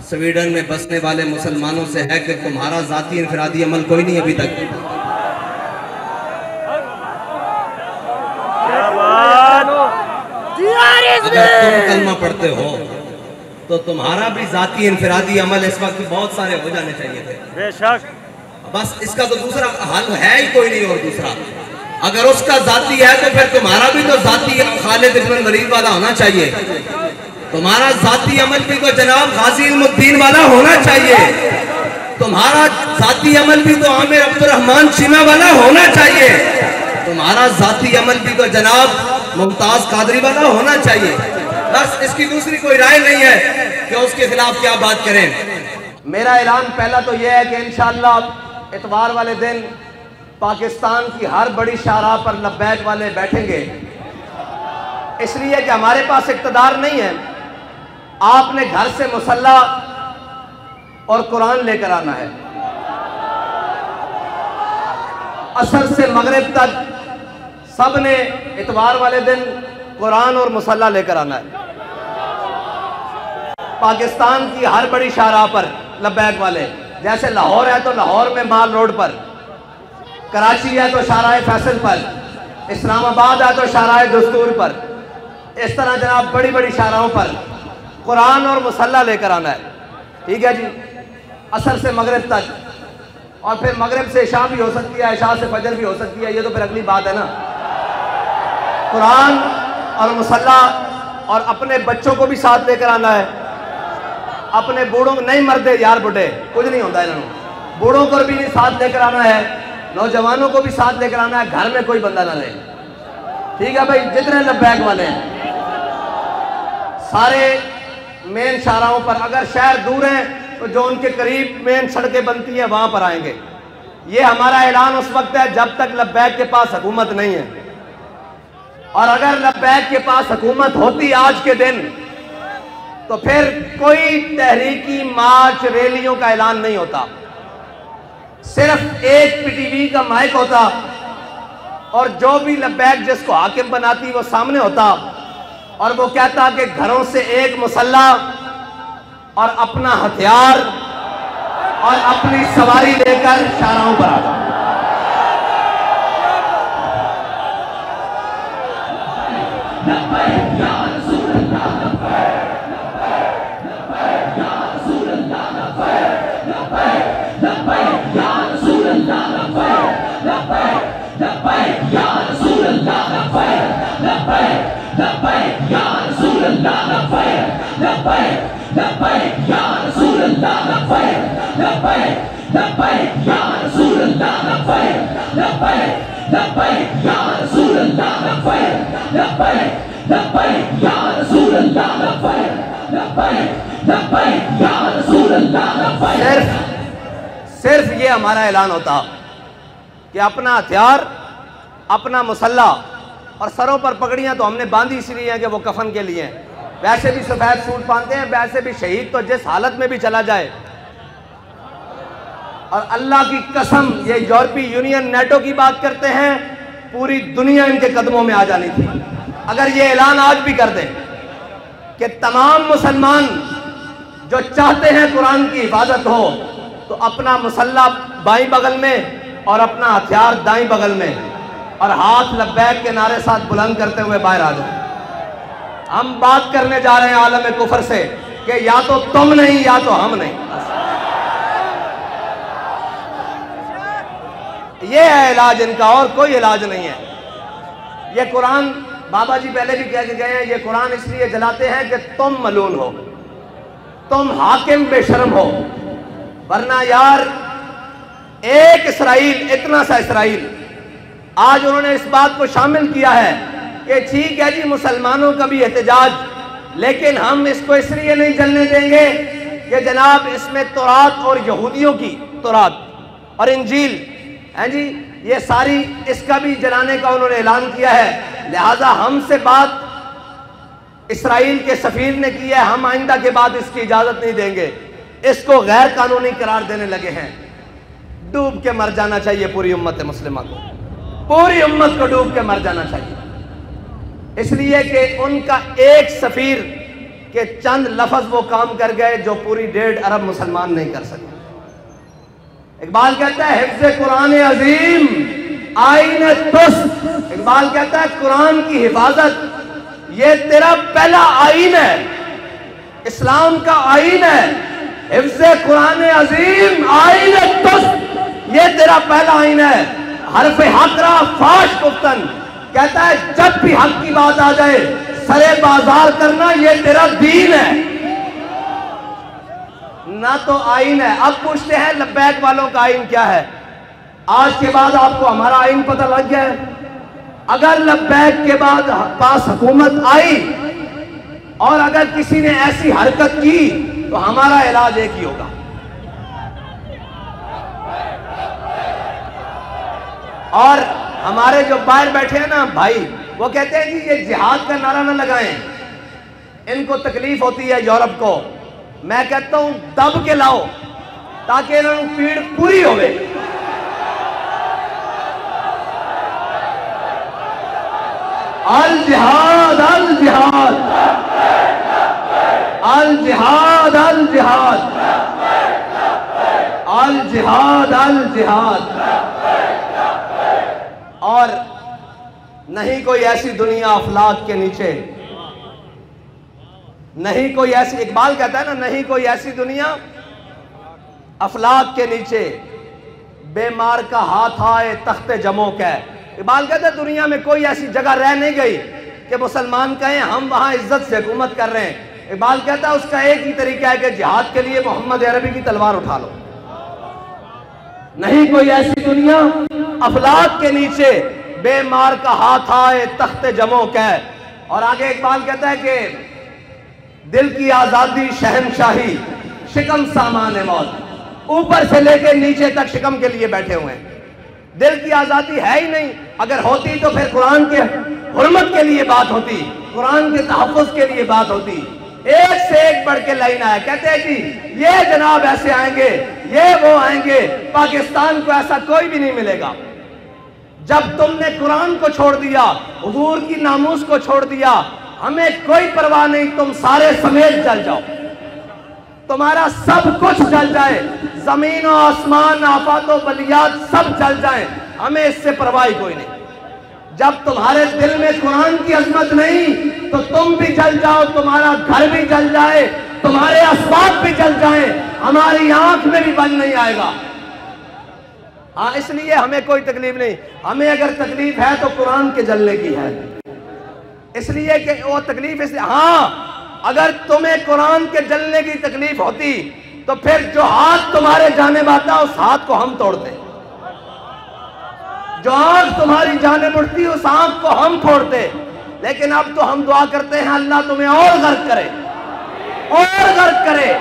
Sweden میں بسنے والے مسلمانوں سے ہے کہ تمہارا ذاتی انفرادی عمل کوئی نہیں ابھی تک. اگر تم کلمہ پڑھتے ہو تو تمہارا بھی ذاتی انفرادی عمل اس وقت بہت سارے ہو جانے چاہیے تھے. بے شک. بس اس کا تو دوسرا حل ہے ہی کوئی نہیں. اور دوسرا اگر اس کا ذاتی ہے تو پھر تمہارا بھی تو ذاتی خالد بن ولید والا ہونا چاہیے. تمہارا ذاتی عمل بھی تو جناب غازی علم الدین والا ہونا چاہیے. تمہارا ذاتی عمل بھی تو عامر عبد الرحمن چیمہ والا ہونا چاہیے. تمہارا ذاتی عمل بھی تو جناب ممتاز قادری والا ہونا چاہیے. بس اس کی دوسری کوئی رائے نہیں ہے کہ اس کے خلاف کیا بات کریں. میرا اعلان پہلا تو یہ ہے کہ انشاءاللہ اتوار والے دن پاکستان کی ہر بڑی شاہراہ پر لبیک والے بیٹھیں گے. اس لیے کہ ہمارے پاس اقتدار نہیں ہے. آپ نے گھر سے مصلی اور قرآن لے کر آنا ہے. عصر سے مغرب تک سب نے اتوار والے دن قرآن اور مصلی لے کر آنا ہے. پاکستان کی ہر بڑی شاہراہ پر لبیک والے، جیسے لاہور ہے تو لاہور میں مال روڈ پر، کراچی ہے تو شاہراہ فیصل پر، اسلام آباد ہے تو شاہراہ دستور پر، اس طرح جناب بڑی بڑی شاہراہوں پر قرآن اور مصلی لے کر آنا ہے. ٹھیک ہے جی. عصر سے مغرب تک، اور پھر مغرب سے عشاء بھی ہو سکتی ہے، عشاء سے فجر بھی ہو سکتی ہے. یہ تو پھر اگلی بات ہے نا. قرآن اور مصلی، اور اپنے بچوں کو بھی ساتھ لے کر آنا ہے. اپنے بوڑھوں نہیں مردے یار بڑھے کچھ نہیں ہوتا ہے انہوں. بوڑھوں کو بھی ساتھ لے کر آنا ہے، نوجوانوں کو بھی ساتھ لے کر آنا ہے. گھر میں کوئی بندہ نہ لے. ٹھیک ہے بھائی. جتنے لبیک والے ہیں سارے مین شاہراہوں پر، اگر شہر دور ہیں تو جو ان کے قریب مین سڑکیں بنتی ہیں وہاں پر آئیں گے. یہ ہمارا اعلان اس وقت ہے جب تک لبیک کے پاس حکومت نہیں ہے. اور اگر لبیک کے پاس حکومت ہوتی آج کے دن تو پھر کوئی تحریکی مارچ ریلیوں کا اعلان نہیں ہوتا. صرف ایک پی ٹی وی کا مائک ہوتا اور جو بھی لبیک جس کو حاکم بناتی وہ سامنے ہوتا اور وہ کہتا کہ گھروں سے ایک مصلی اور اپنا ہتھیار اور اپنی سواری لے کر شاہراہوں پر آ جاؤ. صرف یہ ہمارا اعلان ہوتا کہ اپنا ہتھیار، اپنا مصلی، اور سروں پر پگڑیاں تو ہم نے باندھی اس لیے ہیں کہ وہ کفن کے لیے ہیں. ویسے بھی سفید سوٹ پہنتے ہیں. ویسے بھی شہید تو جس حالت میں بھی چلا جائے، اور اللہ کی قسم یہ یورپی یونین نیٹو کی بات کرتے ہیں، پوری دنیا ان کے قدموں میں آ جانی تھی. اگر یہ اعلان آج بھی کر دیں کہ تمام مسلمان جو چاہتے ہیں قرآن کی حفاظت ہو تو اپنا مصلی بائیں بغل میں اور اپنا ہتھیار دائیں بغل میں، اور ہاتھ لبیک کے نعرے ساتھ بلند کرتے ہوئے باہر آ جائیں. ہم بات کرنے جا رہے ہیں عالم کفر سے کہ یا تو تم نہیں یا تو ہم نہیں. یہ ہے علاج ان کا، اور کوئی علاج نہیں ہے. یہ قرآن بابا جی پہلے بھی کہہ کے گئے ہیں، یہ قرآن اس لیے جلاتے ہیں کہ تم ملعون ہو، تم حاکم بے شرم ہو. ورنہ یار ایک اسرائیل، اتنا سا اسرائیل، آج انہوں نے اس بات کو شامل کیا ہے کہ ٹھیک ہے جی مسلمانوں کا بھی احتجاج، لیکن ہم اس کو اس لیے نہیں جلنے دیں گے کہ جناب اس میں تورات اور یہودیوں کی تورات اور انجیل ہیں جی، یہ ساری اس کا بھی جلانے کا انہوں نے اعلان کیا ہے. لہٰذا ہم سے بات اسرائیل کے سفیر نے کی ہے، ہم آئندہ کے بعد اس کی اجازت نہیں دیں گے. اس کو غیر قانونی قرار دینے لگے ہیں. ڈوب کے مر جانا چاہیے پوری امت مسلمہ کو، پوری امت کو ڈوب کے مر جانا چاہیے. اس لیے کہ ان کا ایک سفیر کہ چند لفظ وہ کام کر گئے جو پوری 1.5 ارب مسلمان نہیں کر سکے۔ اقبال کہتا ہے حفظ قرآن عظیم آئین تست، اقبال کہتا ہے قرآن کی حفاظت یہ تیرا پہلا آئین ہے، اسلام کا آئین ہے۔ حفظ قرآن عظیم آئین تست، یہ تیرا پہلا آئین ہے۔ حرف حق را فاش گفتن، کہتا ہے جب بھی حق کی بات آ جائے سرے بازار کرنا یہ تیرا دین ہے، نہ تو آئین ہے۔ اب پوچھتے ہیں لبیک والوں کا آئین کیا ہے؟ آج کے بعد آپ کو ہمارا آئین پتہ لگ گیا ہے۔ اگر لبیک کے بعد پاس حکومت آئی اور اگر کسی نے ایسی حرکت کی تو ہمارا علاج ایک ہی ہوگا، اور ہمارے جو باہر بیٹھے ہیں نا بھائی، وہ کہتے ہیں جی یہ جہاد کا نعرہ نہ لگائیں، ان کو تکلیف ہوتی ہے یورپ کو۔ میں کہتا ہوں دب کے لاؤ تاکہ انہوں نے پیڑ پوری ہوئے۔ الجہاد الجہاد الجہاد الجہاد الجہاد الجہاد۔ اور نہیں کوئی ایسی دنیا افلاک کے نیچے، نہیں کوئی ایسی، اقبال کہتا ہے نا نہیں کوئی ایسی دنیا افلاک کے نیچے بے مار کا ہاتھ آئے تخت جموں کا۔ اقبال کہتا ہے دنیا میں کوئی ایسی جگہ رہ نہیں گئی کہ مسلمان کہیں ہم وہاں عزت سے حکومت کر رہے ہیں۔ اقبال کہتا ہے اس کا ایک ہی طریقہ ہے کہ جہاد کے لیے محمد عربی کی تلوار اٹھا لو۔ نہیں کوئی ایسی دنیا افلاک کے نیچے بے مار کا ہاتھ آئے تخت جموں کا۔ اور آگے اقبال کہتا ہے کہ دل کی آزادی شہنشاہی شکم سامان موت، اوپر سے لے کے نیچے تک شکم کے لیے بیٹھے ہوئے ہیں۔ دل کی آزادی ہے ہی نہیں، اگر ہوتی تو پھر قرآن کے حرمت کے لیے بات ہوتی، قرآن کے تحفظ کے لیے بات ہوتی۔ ایک سے ایک بڑھ کے لائن آیا، کہتے ہیں جی یہ جناب ایسے آئیں گے، یہ وہ آئیں گے، پاکستان کو ایسا کوئی بھی نہیں ملے گا۔ جب تم نے قرآن کو چھوڑ دیا، حضور کی ناموس کو چھوڑ دیا، ہمیں کوئی پرواہ نہیں، تم سارے سمیت جل جاؤ، تمہارا سب کچھ جل جائے، زمین و آسمان آفات و بلیات سب جل جائیں، ہمیں اس سے پرواہ کوئی نہیں۔ جب تمہارے دل میں قرآن کی عظمت نہیں تو تم بھی جل جاؤ، تمہارا گھر بھی جل جائے، تمہارے اسباب بھی جل جائیں، ہماری آنکھ میں بھی بن نہیں آئے گا۔ ہاں اس لیے ہمیں کوئی تکلیف نہیں، ہمیں اگر تکلیف ہے تو قرآن کے جلنے کی ہے، اس لیے کہ وہ تکلیف اس لیے، ہاں اگر تمہیں قرآن کے جلنے کی تکلیف ہوتی تو پھر جو ہاتھ تمہارے جانب آتا اس ہاتھ کو ہم توڑتے، جو آنکھ تمہاری جانب اٹھتی اس آنکھ کو ہم پھوڑتے۔ لیکن اب تو ہم دعا کرتے ہیں اللہ تمہیں اور غرق کرے، اور غرق کرے،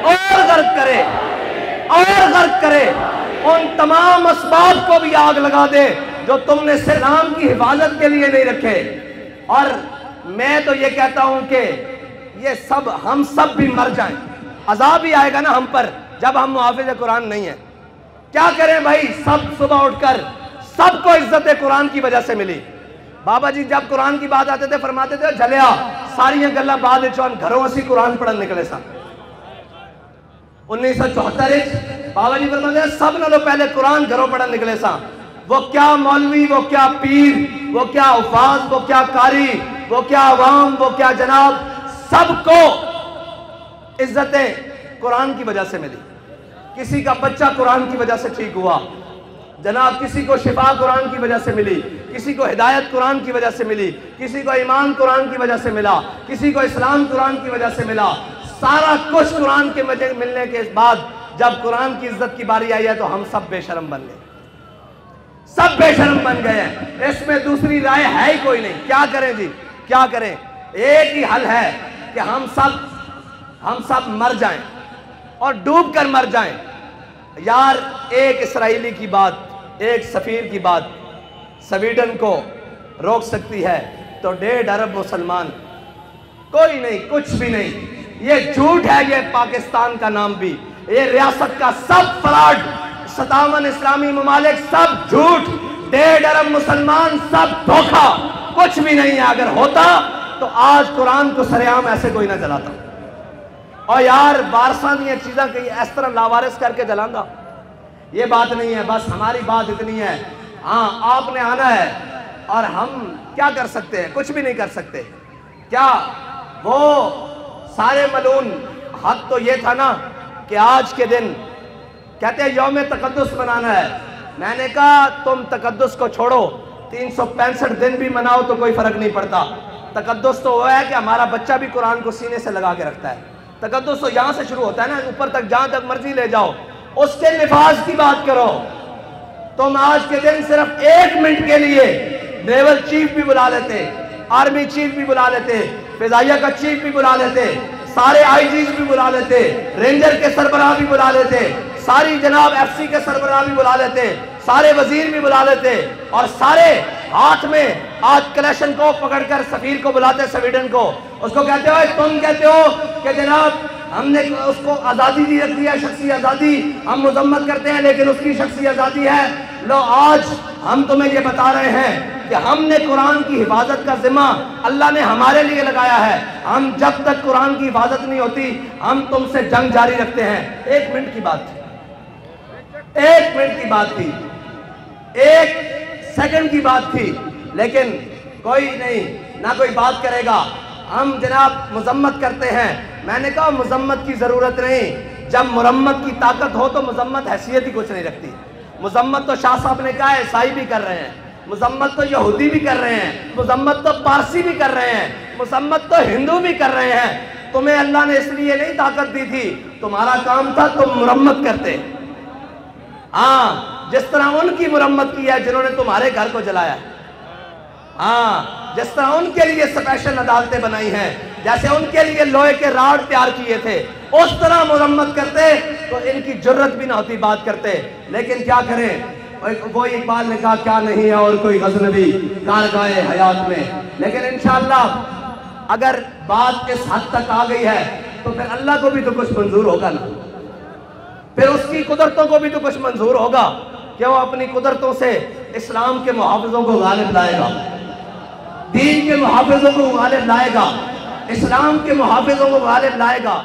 اور غرق کرے، اور غرق کرے، ان تمام اسباب کو بھی آگ لگا دے جو تم نے اسلام کی حفاظت کے لیے نہیں رکھے۔ اور میں تو یہ کہتا ہوں کہ یہ سب ہم سب بھی مر جائیں، عذاب ہی آئے گا نا ہم پر جب ہم محافظ قرآن نہیں ہیں۔ کیا کریں بھائی، سب صبح اٹھ کر سب کو عزت قرآن کی وجہ سے ملی۔ بابا جی جب قرآن کی بات آتے تھے فرماتے تھے جھلیا ساریاں گلہ بعد چون گھروں اسی قرآن پڑھن نکلے سا۔ 1974 بابا جی فرماتے ہیں سب نالوں پہلے قرآن گھروں پڑھن نکلے سا۔ وہ کیا مولوی، وہ کیا پیر، وہ کیا حفاظ، وہ کیا قاری، وہ کیا عوام، وہ کیا جناب، سب کو عزتیں قرآن کی وجہ سے ملی۔ کسی کا بچہ قرآن کی وجہ سے ٹھیک ہوا جناب، کسی کو شفا قرآن کی وجہ سے ملی، کسی کو ہدایت قرآن کی وجہ سے ملی، کسی کو ایمان قرآن کی وجہ سے ملا، کسی کو اسلام قرآن کی وجہ سے ملا۔ سارا کچھ قرآن کے ملنے کے بعد جب قرآن کی عزت کی باری آئی ہے تو ہم سب بے شرم بن گئے، سب بے شرم بن گئے ہیں۔ اس میں دوسری رائے ہے ہی کوئی نہیں۔ کیا کریں جی، کیا کریں؟ ایک ہی حل ہے کہ ہم سب مر جائیں اور ڈوب کر مر جائیں۔ یار ایک اسرائیلی کی بات، ایک سفیر کی بات سویڈن کو روک سکتی ہے تو 1.5 ارب مسلمان کوئی نہیں، کچھ بھی نہیں۔ یہ جھوٹ ہے، یہ پاکستان کا نام بھی، یہ ریاست کا سب فراڈ، 57 اسلامی ممالک سب جھوٹ، 1.5 ارب مسلمان سب دھوکہ، کچھ بھی نہیں ہے۔ اگر ہوتا تو آج قرآن کو سرعام ایسے کوئی نہ جلاتا. اور یار وارثاں دیا چیزاں کہ اس طرح لاوارث کر کے جلائیں گا، یہ بات نہیں ہے. بس ہماری بات اتنی ہے، ہاں آپ نے آنا ہے اور ہم کیا کر سکتے ہیں؟ کچھ بھی نہیں کر سکتے. کیا وہ سارے ملعون حق تو یہ تھا نا کہ آج کے دن کہتے ہیں یوم تقدس منانا ہے. میں نے کہا تم تقدس کو چھوڑو، 365 دن بھی مناؤ تو کوئی فرق نہیں پڑتا. تقدس تو وہ ہے کہ ہمارا بچہ بھی قرآن کو سینے سے لگا کے رکھتا ہے. تقدس تو یہاں سے شروع ہوتا ہے نا، اوپر تک جہاں تک مرضی لے جاؤ. اس کے نفاذ کی بات کرو. تم آج کے دن صرف 1 منٹ کے لیے نیول چیف بھی بلا لیتے، آرمی چیف بھی بلا لیتے، فضائیہ کا چیف بھی بلا لیتے، سارے آئی جیز بھی بلا لیتے، رینجر کے سربراہ بھی بلا لیتے، ساری جناب ایف سی کے سربراہ بھی بلا لیتے، سارے وزیر بھی بلا لیتے، اور سارے ہاتھ میں آج کلیشن کو پکڑ کر سفیر کو بلاتے سویڈن کو. اس کو کہتے ہو تم کہتے ہو کہ جناب ہم نے اس کو آزادی دی رکھی ہے، شخصی آزادی ہم مذمت کرتے ہیں لیکن اس کی شخصی آزادی ہے. لو آج ہم تمہیں یہ بتا رہے ہیں کہ ہم نے قرآن کی حفاظت کا ذمہ اللہ نے ہمارے لیے لگایا ہے. ہم جب تک قرآن کی حفاظت نہیں ہوتی ہم تم سے جنگ جاری رکھتے ہیں. 1 منٹ کی بات تھی، 1 منٹ کی بات تھی، 1 سیکنڈ کی بات تھی، لیکن کوئی نہیں، نہ کوئی بات کرے گا. ہم جناب مذمت کرتے ہیں. میں نے کہا مذمت کی ضرورت نہیں، جب مرمت کی طاقت ہو تو مذمت حیثیت ہی کچھ نہیں رکھتی. مذمت تو شاہ صاحب نے کہا ہے عیسائی بھی کر رہے ہیں، مذمت تو یہودی بھی کر رہے ہیں، مذمت تو پارسی بھی کر رہے ہیں، مذمت تو ہندو بھی کر رہے ہیں. تمہیں اللہ نے اس لیے نہیں طاقت دی تھی، تمہارا کام تھا تم مرمت کرتے. ہاں جس طرح ان کی مرمت کی ہے جنہوں نے تمہارے گھر کو جلایا ہے. ہاں جس طرح ان کے لیے اسپیشل عدالتیں بنائی ہیں، جیسے ان کے لیے لوہے کے راڑ تیار کیے تھے، اس طرح مرمت کرتے تو ان کی جرت بھی نہ ہوتی بات کرتے. لیکن کیا کریں، وہ اقبال نے کہا کیا نہیں ہے اور کوئی غزنوی کارگاہ حیات میں. لیکن انشاءاللہ اگر بات اس حد تک آ گئی ہے تو پھر اللہ کو بھی تو کچھ منظور ہوگا نا، پھر اس کی قدرتوں کو بھی تو کچھ منظور ہوگا کہ وہ اپنی قدرتوں سے اسلام کے محافظوں کو غالب لائے گا، دین کے محافظوں کو غالب لائے گا، اسلام کے محافظوں کو غالب لائے گا.